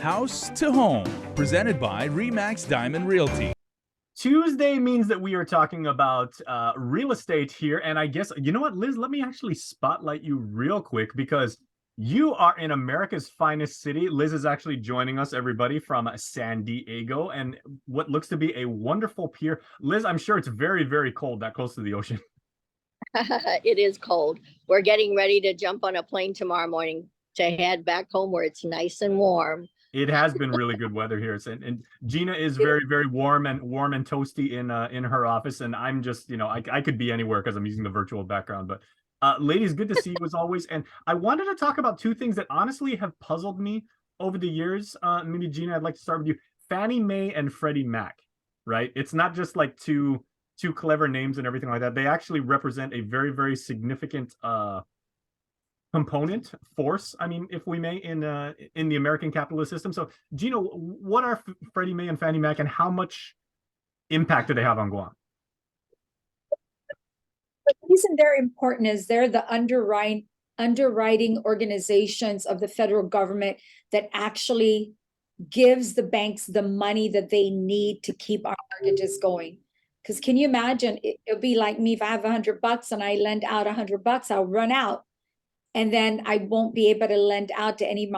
House to Home, presented by Remax Diamond Realty. Tuesday means that we are talking about real estate here. And I guess, you know what, Liz, let me actually spotlight you real quick because you are in America's finest city. Liz is actually joining us, everybody, from San Diego and what looks to be a wonderful pier. Liz, I'm sure it's very, very cold that close to the ocean. It is cold. We're getting ready to jump on a plane tomorrow morning to head back home where it's nice and warm. It has been really good weather here. And Gina is very, very warm and toasty in her office. And I'm just, I could be anywhere because I'm using the virtual background. But ladies, good to see you as always. And I wanted to talk about two things that honestly have puzzled me over the years. Maybe Gina, I'd like to start with you. Fannie Mae and Freddie Mac, right? It's not just like two clever names and everything like that. They actually represent a very, very significant component force, I mean, if we may, in the American capitalist system. So Gina, what are Freddie Mae and Fannie Mac and how much impact do they have on Guam? The reason they're important is they're the underwriting organizations of the federal government that actually gives the banks the money that they need to keep our mortgages going. Because can you imagine, it'll be like me if I have $100 and I lend out $100, I'll run out. And then I won't be able to lend out to any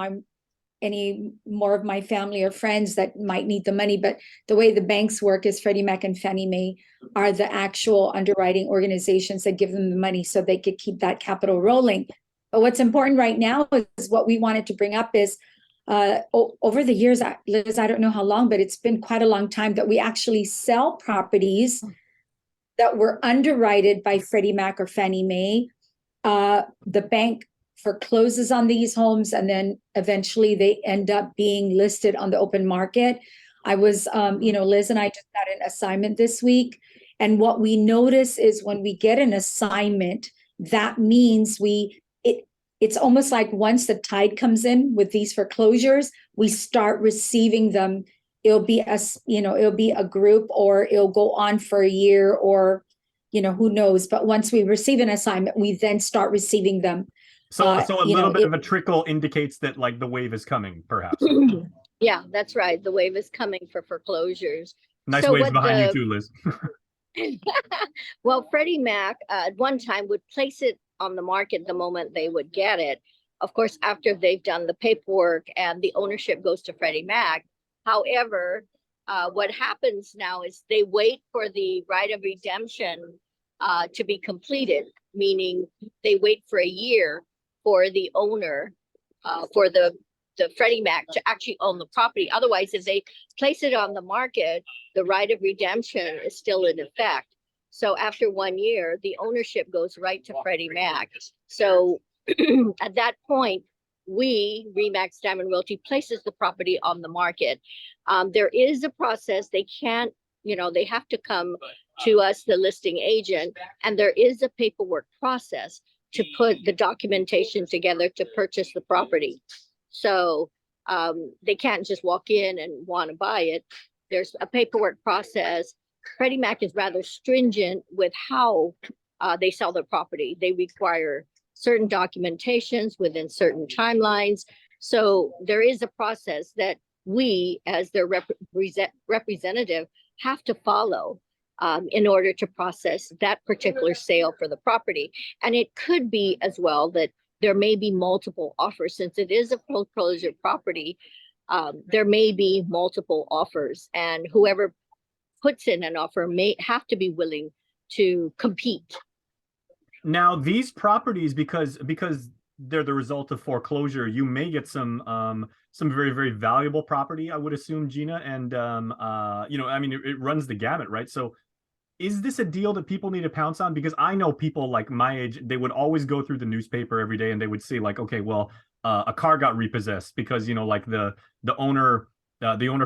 more of my family or friends that might need the money. But the way the banks work is Freddie Mac and Fannie Mae are the actual underwriting organizations that give them the money so they could keep that capital rolling. But what's important right now is what we wanted to bring up is over the years, Liz, I don't know how long, but it's been quite a long time that we actually sell properties that were underwritten by Freddie Mac or Fannie Mae. The bank forecloses on these homes and then eventually they end up being listed on the open market. I was, Liz and I just got an assignment this week. And what we notice is when we get an assignment, that means it's almost like once the tide comes in with these foreclosures, we start receiving them. It'll be a group or it'll go on for a year or who knows, but once we receive an assignment, we then start receiving them. So a little bit of a trickle indicates that like the wave is coming, perhaps. Yeah, that's right. The wave is coming for foreclosures. Nice waves behind you too, Liz. Well, Freddie Mac at one time would place it on the market the moment they would get it. Of course, after they've done the paperwork and the ownership goes to Freddie Mac. However, what happens now is they wait for the right of redemption to be completed, meaning they wait for a year for the owner, for the Freddie Mac to actually own the property. Otherwise, if they place it on the market, the right of redemption is still in effect. So after 1 year, the ownership goes right to Freddie Mac. So at that point, Remax Diamond Realty places the property on the market. There is a process. They can't, they have to come to us, the listing agent, and there is a paperwork process to put the documentation together to purchase the property. So they can't just walk in and want to buy it. There's a paperwork process. Freddie Mac is rather stringent with how they sell their property. They require certain documentations within certain timelines. So there is a process that we, as their representative, have to follow in order to process that particular sale for the property. And it could be as well that there may be multiple offers. Since it is a foreclosure property, there may be multiple offers, and whoever puts in an offer may have to be willing to compete. Now, these properties, because they're the result of foreclosure, you may get some very, very valuable property, I would assume, Gina. And it runs the gamut, right? So is this a deal that people need to pounce on? Because I know people like my age, they would always go through the newspaper every day and they would see like, okay, well, a car got repossessed because, like the owner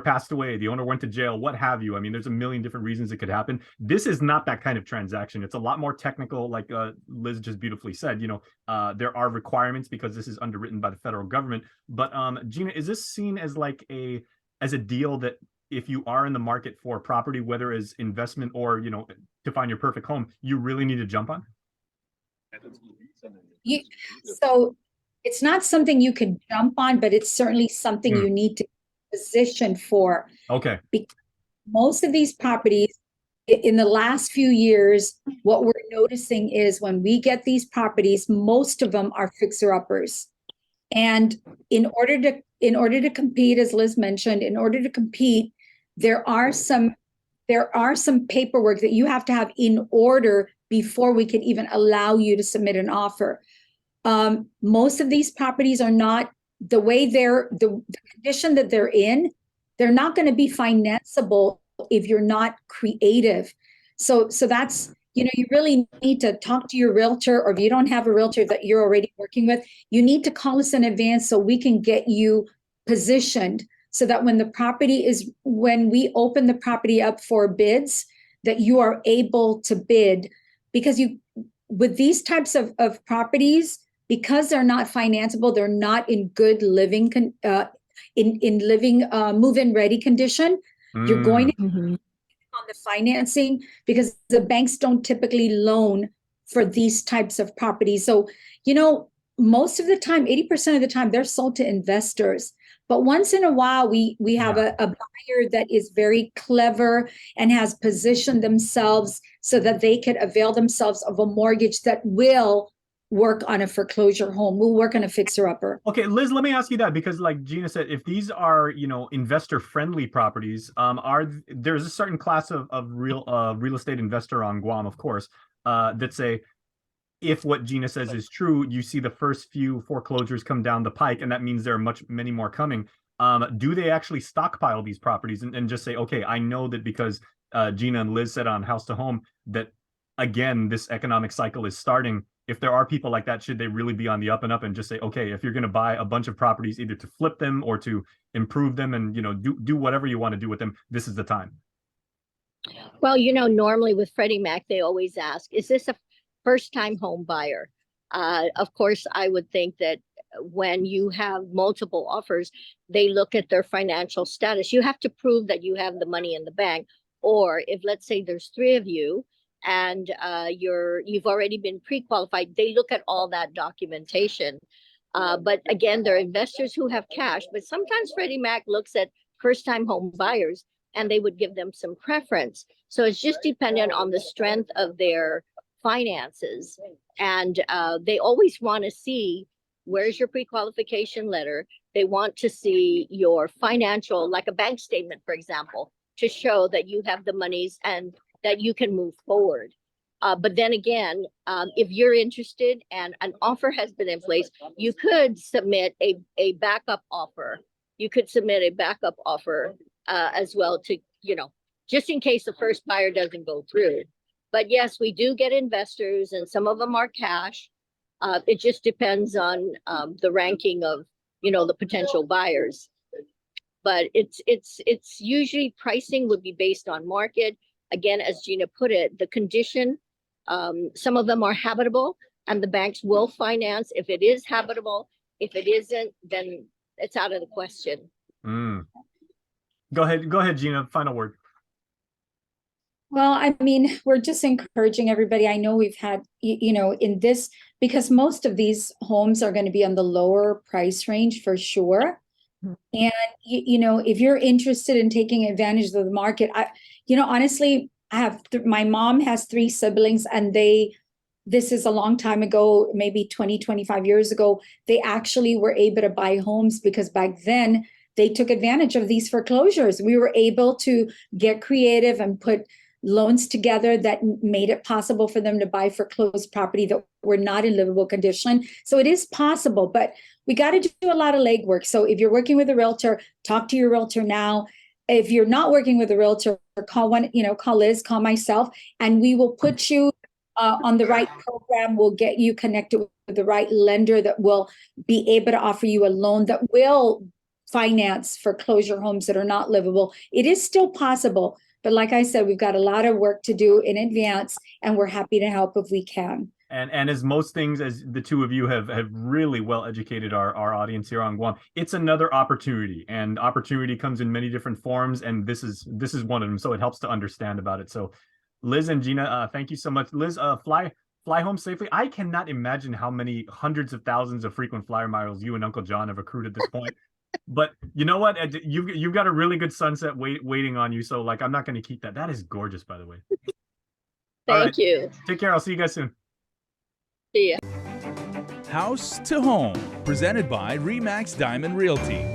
passed away, the owner went to jail, what have you. I mean, there's a million different reasons it could happen. This is not that kind of transaction. It's a lot more technical, like Liz just beautifully said. There are requirements because this is underwritten by the federal government. But Gina, is this seen as like a deal that if you are in the market for property, whether as investment or to find your perfect home, you really need to jump on? So it's not something you can jump on, but it's certainly something you need to positioned for. Okay. Most of these properties in the last few years, what we're noticing is when we get these properties, most of them are fixer-uppers. And in order to compete, as Liz mentioned, in order to compete, there are some paperwork that you have to have in order before we can even allow you to submit an offer. Most of these properties are not the way the condition that they're in. They're not going to be financeable if you're not creative. So that's, you really need to talk to your realtor, or if you don't have a realtor that you're already working with, you need to call us in advance so we can get you positioned so that when we open the property up for bids, that you are able to bid. Because with these types of properties, because they're not financeable, they're not in good living, move-in ready condition, you're going to on the financing, because the banks don't typically loan for these types of properties. So, most of the time, 80% of the time, they're sold to investors. But once in a while, we have a buyer that is very clever and has positioned themselves so that they could avail themselves of a mortgage that will work on a foreclosure home, will work on a fixer-upper. Okay, Liz, let me ask you that, because like Gina said, if these are, investor-friendly properties, there's a certain class of real estate investor on Guam, of course, that say, if what Gina says is true, you see the first few foreclosures come down the pike, and that means there are many more coming. Do they actually stockpile these properties and just say, okay, I know that because Gina and Liz said on House to Home that, again, this economic cycle is starting. If there are people like that, should they really be on the up and up and just say, okay, if you're going to buy a bunch of properties, either to flip them or to improve them and, do whatever you want to do with them, this is the time? Well, normally with Freddie Mac, they always ask, is this a first-time home buyer? Of course, I would think that when you have multiple offers, they look at their financial status. You have to prove that you have the money in the bank. Or if, let's say, there's three of you, and you've already been pre-qualified, they look at all that documentation. But again, there are investors who have cash, but sometimes Freddie Mac looks at first-time home buyers and they would give them some preference. So it's just dependent on the strength of their finances. And they always want to see, where's your pre-qualification letter? They want to see your financial, like a bank statement, for example, to show that you have the monies and that you can move forward. But then again, if you're interested and an offer has been in place, you could submit a backup offer. You could submit a backup offer as well to, just in case the first buyer doesn't go through. But yes, we do get investors, and some of them are cash. It just depends on the ranking of, the potential buyers. But it's usually pricing would be based on market. Again, as Gina put it, the condition, some of them are habitable and the banks will finance if it is habitable. If it isn't, then it's out of the question. Go ahead, Gina, final word. Well, I mean, we're just encouraging everybody. I know we've had, in this, because most of these homes are going to be on the lower price range for sure. And, if you're interested in taking advantage of the market, honestly, my mom has 3 siblings, and this is a long time ago, maybe 20, 25 years ago, they actually were able to buy homes because back then they took advantage of these foreclosures. We were able to get creative and put loans together that made it possible for them to buy foreclosed property that were not in livable condition. So it is possible, but we got to do a lot of legwork. So if you're working with a realtor, talk to your realtor now. If you're not working with a realtor, call Liz, call myself, and we will put you on the right program. We'll get you connected with the right lender that will be able to offer you a loan that will finance foreclosure homes that are not livable. It is still possible. But like I said, we've got a lot of work to do in advance, and we're happy to help if we can. And as most things, as the two of you have really well educated our audience here on Guam, it's another opportunity, and opportunity comes in many different forms, and this is one of them. So it helps to understand about it. So Liz and Gina, thank you so much. Liz, fly home safely. I cannot imagine how many hundreds of thousands of frequent flyer miles you and Uncle John have accrued at this point. But you know what? You've got a really good sunset waiting on you. So like, I'm not going to keep that. That is gorgeous, by the way. All Thank right. you. Take care. I'll see you guys soon. See ya. House to Home, presented by RE/MAX Diamond Realty.